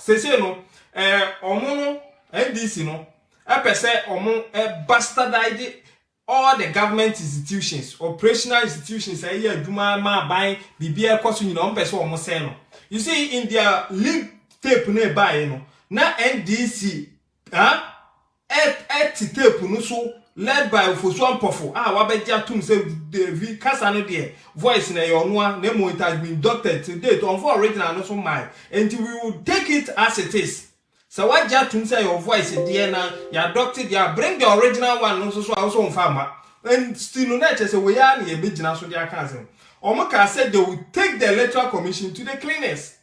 sese no omo no NDC no pese omo bastardize all the government institutions, operational institutions aye adwuma ma ban bibia ekoso nyina omo pese omo say no. You see in their league tape na buy no na NDC tape no so led by Ofosu Ampofo wabeji atum say the kasa no there voice na your no na mo it has been doctored to date on for original no so my and we will take it as it is. So what atum say your voice there na ya doctor there bring the original one no so also on farmer and still no na say we are na e begina so there can say Omoka said they will take the electoral commission to the cleaners.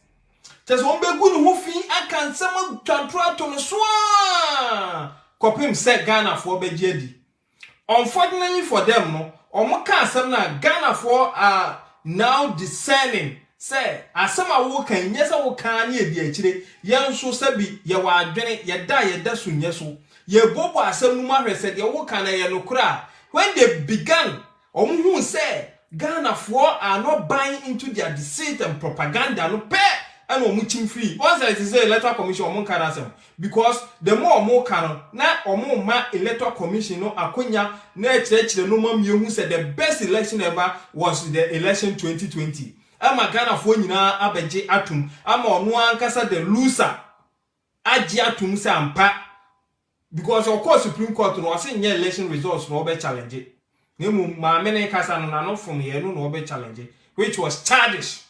Just one begu no fi akan sama twantwa to no so kopim say Ghana for begiedi. Unfortunately for them, no, Omoka asem na Ghana for are now discerning. Say, asema wo kan nyesa wo kan ye di akire, yen so sabi ye wa adwene, ye da so nyeso. Ye bobo asem no ma hwese de wo kan na ye no kura. When they began, omo say Ghana for are not buying into their deceit and propaganda no pe and omuchim free. Once it is electoral commission omo kan asem. Because the more can na omo ma electoral commission no akonya na echire no mam yehu said the best election ever was the election 2020. Ama Ghana for nyina abeje atum ama ono ankasa the loser agi atum se ampa because of course Supreme Court no say nye election results no be challenge. Nemu ma mene kasa no na no from here no be challenge which was childish.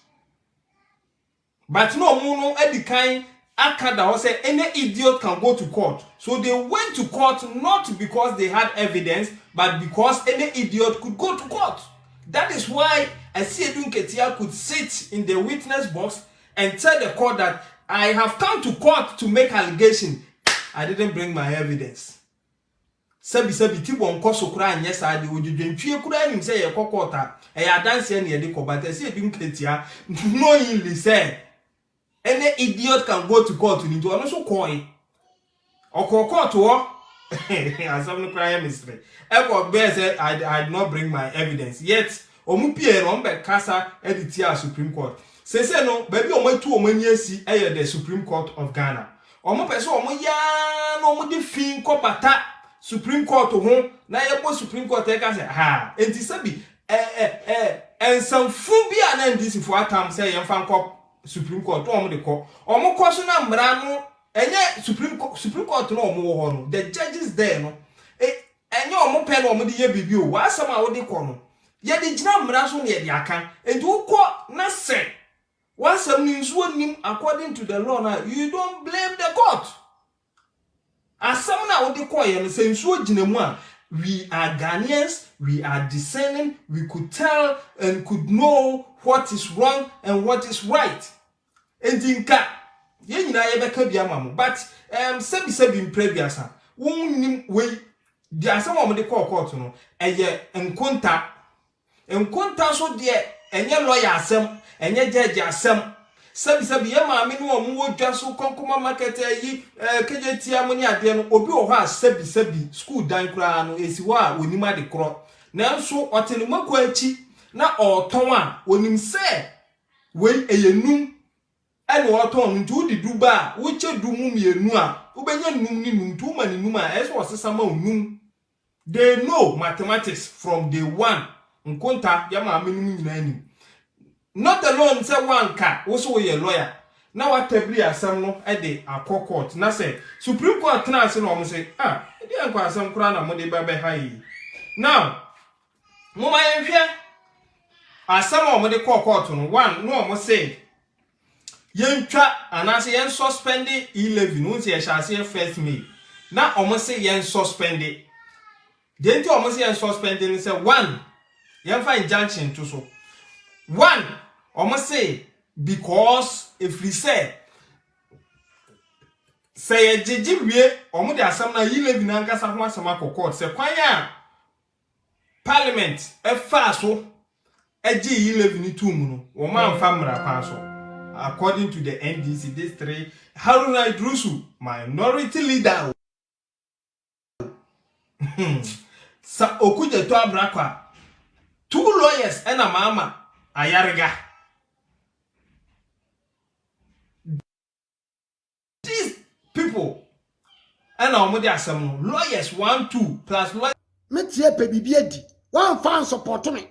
But no mu no edikan Akada say any idiot can go to court. So they went to court not because they had evidence, but because any idiot could go to court. That is why Asiedu Nketia could sit in the witness box and tell the court that I have come to court to make allegation. I didn't bring my evidence. Sabi tibo nkoso kura anyesa ade odwudwentwie kura nim say ye kokota e ya dance na ye de kobata Asiedu Nketia knowingly said any idiot can go to court ni to so coin court wo asam no cry mystery eko be say I did not bring my evidence yet omu pie no mbe kasa editia Supreme Court say no baby omatu omani asi the Supreme Court of Ghana omu pese omu ya no omu de fin kobata Supreme Court ho na yebo Supreme Court e ka say enti sabi ensamfu bia na NDC for atam say yemfa nkop Supreme Court omo de ko omo ko so na mra no enye Supreme Court no omo wo no the judges there no enye omo pe no omo de ye bibi o wa asam a wo de ko no ye de gina mra so ne ye de aka enti wo ko na se wa asam ni nso nim according to the law now you don't blame the court asam na wo de ko ye no se nso gina mu a we are Ghanaians, we are discerning, we could tell and could know what is wrong and what is right. And inka, ye nyina ye beka bia mamu, but sebi previasa. Won we di asem o de court no, eye enkonta so de enye lawyer asem, enye judge asem. Sebi ye maame no omo wodwa so konkoma market yi kejetia mo ni ade no obi wo ha sebi school dan kura no esi wo a onima de kro nanso otenimako achi na oton a onim se we eyenum ene oton ntu di duba wo che dumu mienu a wo benya num ni num tu mani num a eso osesama onum. They know mathematics from day one nkonta ya maame num nyina anim. Not alone say one ka wo so ye lawyer na wa tabli asam no e de court na say Supreme Court na say no mo say e de anko asam kura na mo de ba be ha yi now mo ma ye hwe asam o mo de court no one no mo say yen twa ana say yen suspend 11 no say ye sha say 1st May na o mo say yen suspend den ti o mo say yen suspend ni say one yen fa injunction to so one, almost say because if we say a jiji wie omo de asam na yi levi na nkasa ho asam akokot se kwan ya parliament e fa so eji yi levi ni tum no wo ma mfa mra kwa so according to the NDC this 3 Haruna Idrusu minority leader sa okuje to abrakwa 2 lawyers ena mama ayarga people. And now we some lawyers 1 2 plus lawyers. Me tie pe bibiedi. One fan support me.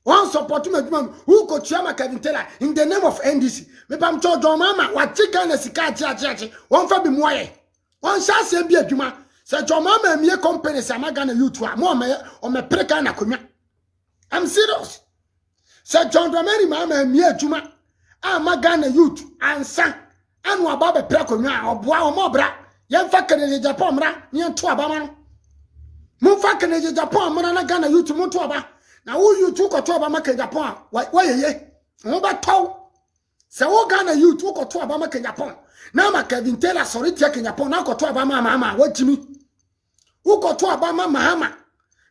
One support me who could chairman Kevin Taylor in the name of NDC. Me pam cho John Mama what chicken na sika chi. One fa bi moye. One sha se bi adwuma. Se John Mama me company se amaga na youth a mo me o me preka na konwa. I'm serious. Se John Dramani Mama me adwuma amaga na youth ansa anu aba be preka konwa oboa o mo bra. Yen fa Canada Japan mra ni to aba no. Mo fa Canada Japan mra na Ghana youth mo to aba. Na who you took or to Obama Japan? Why ye? Over tow. So what Ghana you took or to Obama Japan? Now my Kevin Taylor sorry taking Japan. Now got to Obama Mama. What Jimmy? Who got to Obama Mahama?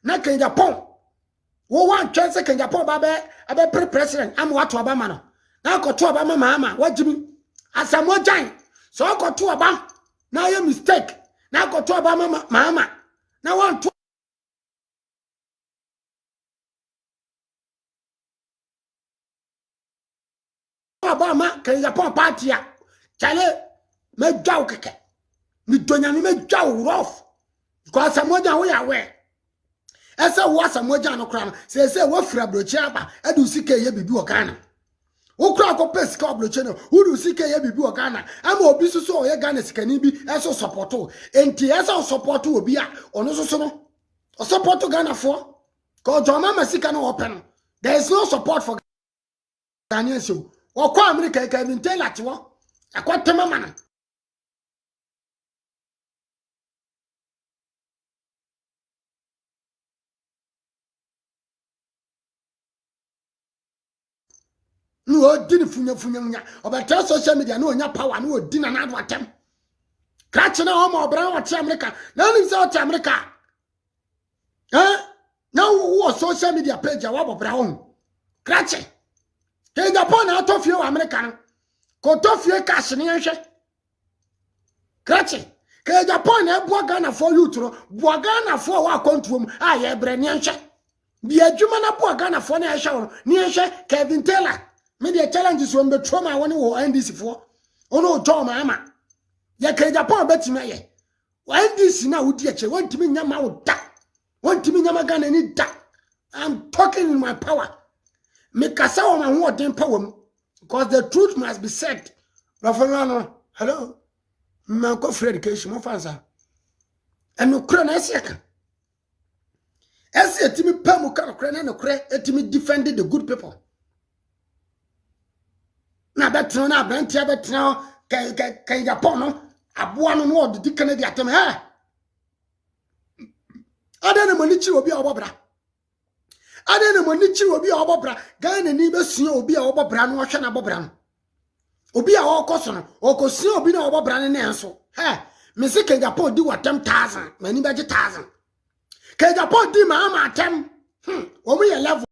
Now can Japan? Who want chance can Japan Babe? Abe president. I'm what to Obama now got to Obama Mama. What Jimmy? As some more giant. So I got to Obama. Now you mistake. Now got to Obama Mama. Now want to Obama can Japan party ya chale me jaw keke mi donya me jaw rough because samoja we aware ese wo samoja no kra say wo fra brochi aba edu sike ye bibi o Ghana wo kra ko pes ka brochi no wo du sike ye bibi o Ghana ama obi so o ye Ghana sikani bi eso supporto enti eso supporto obi a ono so no o supporto Ghana for ko joma masika no open there is no support for Ghanaians so Okwa America Kevin Taylor tiwo akwate mama na no odini funya obata social media no onya power no odina na ado atem kratch na o ma obran o America na ni se o America na wo social media page wa bobra ho kratch ke Japan na to fie wa America no ko to fie cash ne hwe kratch ke Japan na bo Ghana for youth no bo Ghana for wa kontuom a ye bre ne hwe bi adwuma na bo Ghana for na hwe no ne hwe Kevin Taylor media challenges won be trauma woni wo NDC for ono John Mama ye ke Japan betime ye wa NDC na wodi eche wontimi nyama wo da wontimi nyama Ghana ni da. I'm talking in my power. Because the truth must be said. Hello. My education, my father. And no crown as second. As a Timmy Pamuka, and a cray, Timmy defended the good people. Now that's no, now, Bentia, but now, Kayapono, a one word, the Canadian at them. I don't know when will be our bra. I don't know when will be our bra. Ghana never see or be our brand or Shana Bobran. Obi a okoso no okosi obi na obobra ne nenso he me se ke Japan di watem 1000 mani beje 1000 ke Japan di ma atem o mu ye level